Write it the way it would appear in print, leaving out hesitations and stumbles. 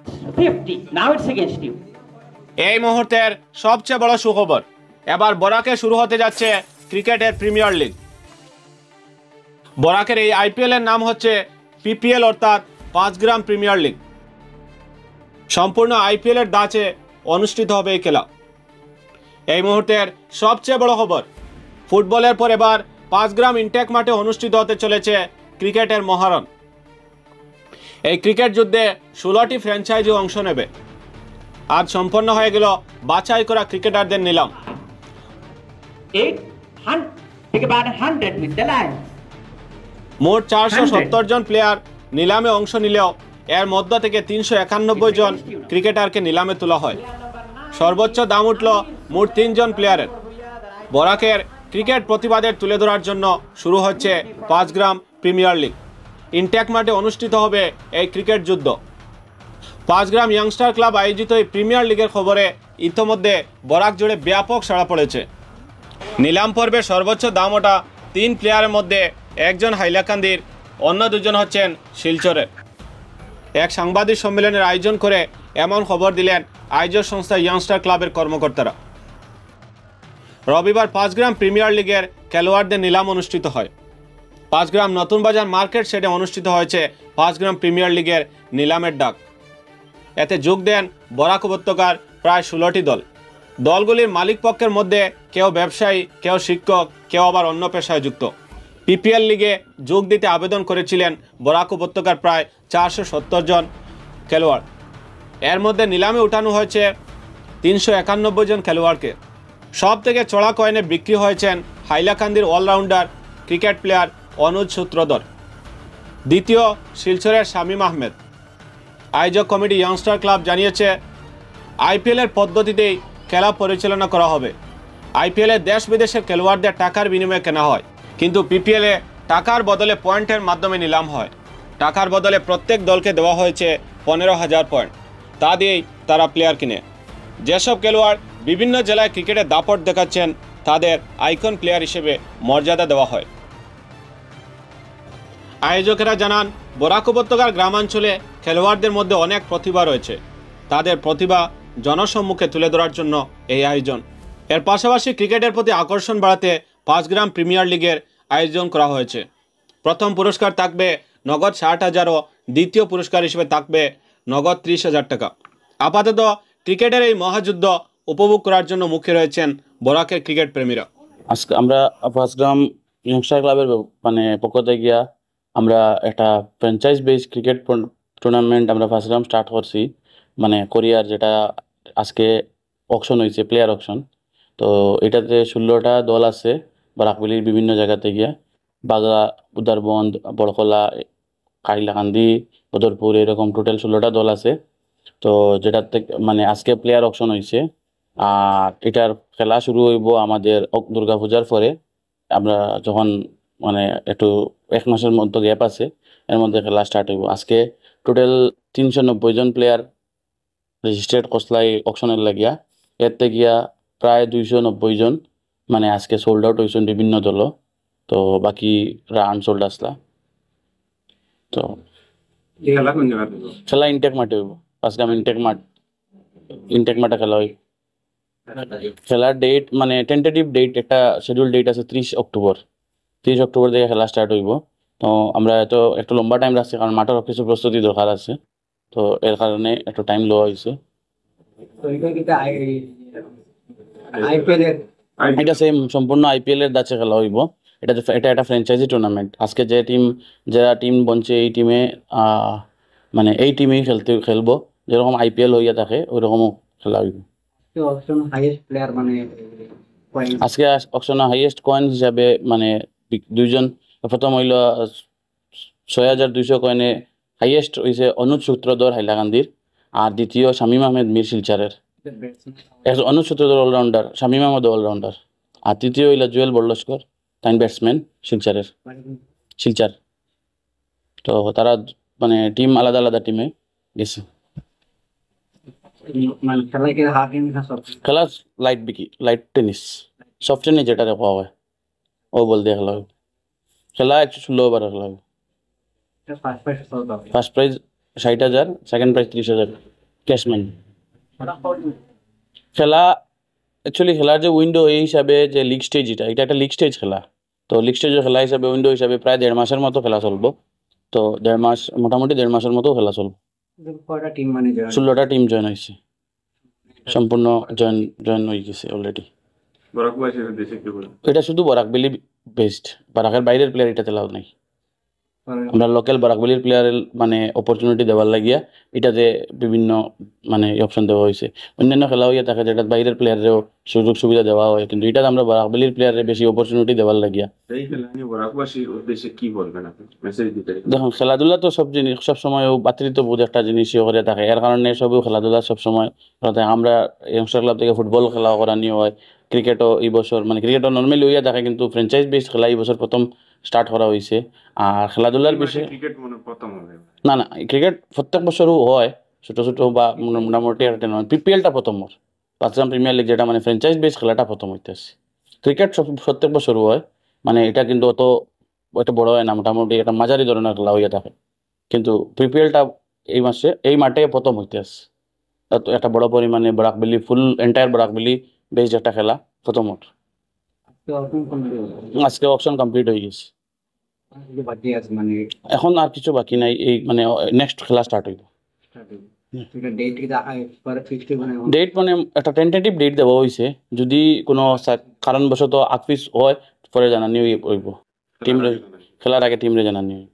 50. Now it's against you. এই মুহূর্তের সবচেয়ে বড় সুখবর, এবার বরাকে শুরু হতে যাচ্ছে ক্রিকেটের প্রিমিয়ার লিগ। বরাকের এই আইপিএল এর নাম হচ্ছে পিপিএল অর্থাৎ 5 গ্রাম প্রিমিয়ার লিগ। সম্পূর্ণ আইপিএল এর ধাঁচে অনুষ্ঠিত হবে এই খেলা। এই মুহূর্তের সবচেয়ে বড় খবর, ফুটবলের পর এবার 5 গ্রাম ইনটেক মাঠে অনুষ্ঠিত হতে চলেছে ক্রিকেটের মহারণ। এই ক্রিকেট যুদ্ধে 16টি ফ্র্যাঞ্চাইজি অংশ নেবে। আজ সম্পন্ন হয়ে গেল বাছাই করা ক্রিকেটারদের নিলাম। 100 with the Lions. মোট 470 জন প্লেয়ার নিলামে অংশ নিলেও এর মধ্য থেকে 391 জন ক্রিকেটারকে নিলামে তোলা হয়। সর্বোচ্চ দাম উঠল মোট 3 জন প্লেয়ারের। বরাকের ক্রিকেট প্রতিবাদের তুলে ধরার জন্য শুরু হচ্ছে 5 গ্রাম প্রিমিয়ার লিগ। ইনটেক মাঠে অনুষ্ঠিত হবে এই ক্রিকেট যুদ্ধ। 5 গ্রাম ইয়াংস্টার ক্লাব আয়োজিত এই প্রিমিয়ার লিগের খবরে ইতোমধ্যে বরাক জুড়ে ব্যাপক সাড়া পড়েছে। নিলাম পর্বে সর্বোচ্চ দাম ওঠা 3 প্লেয়ারের মধ্যে একজন হাইলাকান্দির, অন্য 2 জন হচ্ছেন শিলচরের। এক সাংবাদিক সম্মেলনের আয়োজন করে এমন খবর দিলেন আয়োজক সংস্থা ইয়াংস্টার ক্লাবের কর্মকর্তারা। রবিবার 5 গ্রাম প্রিমিয়ার লিগের খেলোয়াড়দের নিলাম অনুষ্ঠিত হয়। 5 গ্রাম নতুন বাজার মার্কেট শেডে অনুষ্ঠিত হয়েছে 5 গ্রাম প্রিমিয়ার লিগের নিলামের ডাক। এতে যোগ দেন বরাক উপত্যকার প্রায় 16টি দল। দলগুলির মালিক পক্ষের মধ্যে কেউ ব্যবসায়ী, কেউ শিক্ষক, কেউ আবার অন্য পেশায় যুক্ত। পিপিএল লিগে যোগ দিতে আবেদন করেছিলেন বরাক উপত্যকার প্রায় 470 জন খেলোয়াড়। এর মধ্যে নিলামে উঠানো হয়েছে 391 জন খেলোয়াড়কে। সব থেকে চড়া কয়েনে বিক্রি হয়েছেন হাইলাকান্দির অলরাউন্ডার ক্রিকেট প্লেয়ার অনুজ সূত্রধর। দ্বিতীয় শিলচরের শামীম আহমেদ। আয়োজক কমিটি ইয়াংস্টার ক্লাব জানিয়েছে, আইপিএলের পদ্ধতিতেই খেলা পরিচালনা করা হবে। আইপিএলে দেশ বিদেশের খেলোয়াড়দের টাকার বিনিময়ে কেনা হয়, কিন্তু পিপিএলে টাকার বদলে পয়েন্টের মাধ্যমে নিলাম হয়। টাকার বদলে প্রত্যেক দলকে দেওয়া হয়েছে 15,000 পয়েন্ট। তা দিয়েই তারা প্লেয়ার কিনে। যেসব খেলোয়াড় বিভিন্ন জেলায় ক্রিকেটে দাপট দেখাচ্ছেন তাদের আইকন প্লেয়ার হিসেবে মর্যাদা দেওয়া হয়। আয়োজকেরা জানান, বরাক উপত্যকার গ্রামাঞ্চলে খেলোয়াড়দের মধ্যে অনেক প্রতিভা রয়েছে। তাদের প্রতিভা জনসম্মুখে তুলে ধরার জন্য এই আয়োজন। এর পাশাপাশি ক্রিকেটের প্রতি আকর্ষণ বাড়াতে 5 গ্রাম প্রিমিয়ার লিগের আয়োজন করা হয়েছে। প্রথম পুরস্কার থাকবে নগদ 60,000 ও দ্বিতীয় পুরস্কার হিসেবে থাকবে নগদ 30,000 টাকা। আপাতত ক্রিকেটের এই মহাযুদ্ধ উপভোগ করার জন্য মুখে রয়েছেন বরাকের ক্রিকেট প্রেমীরা। আজকে আমরা 5 গ্রাম ইয়াংস্টার ক্লাবের পক্ষ থেকে গিয়া আমরা একটা ফ্র্যাঞ্চাইজ বেস ক্রিকেট টুর্নামেন্ট আমরা 5 গ্রাম স্টার্ট করছি, কোরিয়ার, যেটা আজকে অকশন হয়েছে, প্লেয়ার অকশন। তো এটাতে 16টা দল আছে বরাকবেলির বিভিন্ন জায়গাতে গিয়া, বাগা, উদারবন্দ, বড়কলা, হাইলাকান্দি, বদরপুর, এরকম টোটাল 16টা দল আছে। তো যেটাতে আজকে প্লেয়ার অকশন হয়েছে। আর এটার খেলা শুরু হইব আমাদের দুর্গাপূজার পরে। আমরা যখন একটু 1 মাসের মতো গ্যাপ আছে, এর মধ্যে খেলা স্টার্ট হইব। আজকে টোটাল 390 জন প্লেয়ার রেজিস্টার্ড কসলাই অকশনের লাগিয়া। এতে গিয়া প্রায় 290 জন আজকে সোল্ড আউট হয়েছেন বিভিন্ন দল। তো বাকি আনসোল্ড আসলা। তো খেলা ইনটেক মাঠে হইব। 5 গ্রাম ইনটেক মাঠে খেলা হইব। খেলার ডেট টেন্টেটিভ ডেট, একটা শিডিউল ডেট আছে 30 অক্টোবর। 30 অক্টোবর থেকে খেলা স্টার্ট হইব। তো আমরা একটু লম্বা টাইম রাখছি, কারণ মাঠের কিছু প্রস্তুতি দরকার আছে। তো এর কারণে একটু টাইম লওয়া হয়েছে। এটা সেম সম্পূর্ণ আইপিএল এর ধাঁচে খেলা হইব। এটা একটা ফ্র্যাঞ্চাইজি টুর্নামেন্ট। আজকে যারা টিম বনছে এই টিমে এই টিমেই খেলবো। যেরকম আইপিএল হইয়া থাকে ওইরকমও খেলা হইব। আজকে অকশনে হাইয়েস্ট কয়েন হিসাবে 2 জন, প্রথম হইল 6,200 কয়েনে হাইয়েস্ট হয়েছে অনুজ সূত্রধর হাইলাকান্দির। আর দ্বিতীয় শামীম আহমেদ মীর শিলচারের। অনুজ সূত্রধর অলরাউন্ডার, শামীম আহমেদ অলরাউন্ডার। আর তৃতীয় হইল জুয়েল বড়লস্কর, তাই ব্যাটসম্যান শিলচার। তো তারা টিম আলাদা আলাদা টিমে গেছে। খেলা লাইট টেনিস, সফট টেনিস যেটা দেখা হয়, ও বল দিয়ে খেলা হবে। খেলা 116 ওভার খেলা হবে। First prize 60,000, second prize 30,000 cash মানি। খেলা অ্যাকচুয়ালি খেলার যে উইন্ডো এই হিসাবে যে লিগ স্টেজ, এটা একটা লিগ স্টেজ খেলা। তো লিগ স্টেজের খেলা হিসাবে উইন্ডো হিসাবে প্রায় 1.5 মাসের মতো খেলা চলবো। তো 1.5 মাস, মোটামুটি 1.5 মাসের মতো খেলা চলবো। 16টা টিম জয়েন হয়েছে, সম্পূর্ণ জয়েন হয়ে গেছে অলরেডি। এটা শুধু বরাকবেলি বেসড, বরাকের বাইরের প্লেয়ার এটাতে লাভ নাই। আমরা লোকাল বরাকবেলির প্লেয়ারের মানে অপরচুনিটি দেওয়ার লাগিয়া এটাতে বিভিন্ন মানে অপশন দেওয়া হয়েছে। অন্যান্য খেলা হইয়া থাকে যেটা বাইরের প্লেয়ারেরও সুযোগ সুবিধা দেওয়া হয়, কিন্তু এটাতে আমরা বরাকবেলির প্লেয়ারের বেশি অপরচুনিটি দেওয়ার লাগিয়া। দেখুন, খেলাধুলা তো সব জিনিস সবসময় ভাতৃত্ববোধ একটা জিনিস করে থাকে, এর কারণে সবই খেলাধুলা সবসময় আমরা ইয়ংস্টার ক্লাব থেকে ফুটবল খেলা করানি হয়, ক্রিকেটও এই বছর মানে ক্রিকেটও নর্মালি হইয়া থাকে, কিন্তু ফ্র্যাঞ্চাইজ বেসড খেলা এই বছর প্রথম স্টার্ট করা হয়েছে। আর খেলাধুলার বিষয়ে না, ক্রিকেট প্রত্যেক বছরও হয়, ছোটো ছোটো বা মোটামুটি একটা নয়। পিপিএলটা প্রথম ওর, পাঁচগ্রাম প্রিমিয়ার লিগ যেটা মানে ফ্র্যাঞ্চাইজ বেসড খেলাটা প্রথম হইতেছে। ক্রিকেট প্রত্যেক বছরও হয়, মানে এটা কিন্তু অত বড় হয় না, মোটামুটি একটা মাঝারি ধরনের খেলা হইয়া থাকে। কিন্তু পিপিএলটা এই মাঠে প্রথম হইতে আসছে, একটা বড় পরিমাণে বরাকবেলি ফুল এন্টায়ার বরাকবেলি বেসড একটা খেলা প্রথম ওর। আজকে অপশন কমপ্লিট হয়ে গেছে, এখন আর কিছু বাকি নাই। এই মানে নেক্সট খেলা স্টার্ট হইব। ডেট মানে একটা টেন্টেটিভ ডেট দেওয়া হয়েছে, যদি কোনো কারণবশত আকপিস হয় পরে জানানি হইব, টিম খেলার আগে টিমরে জানানি হইব।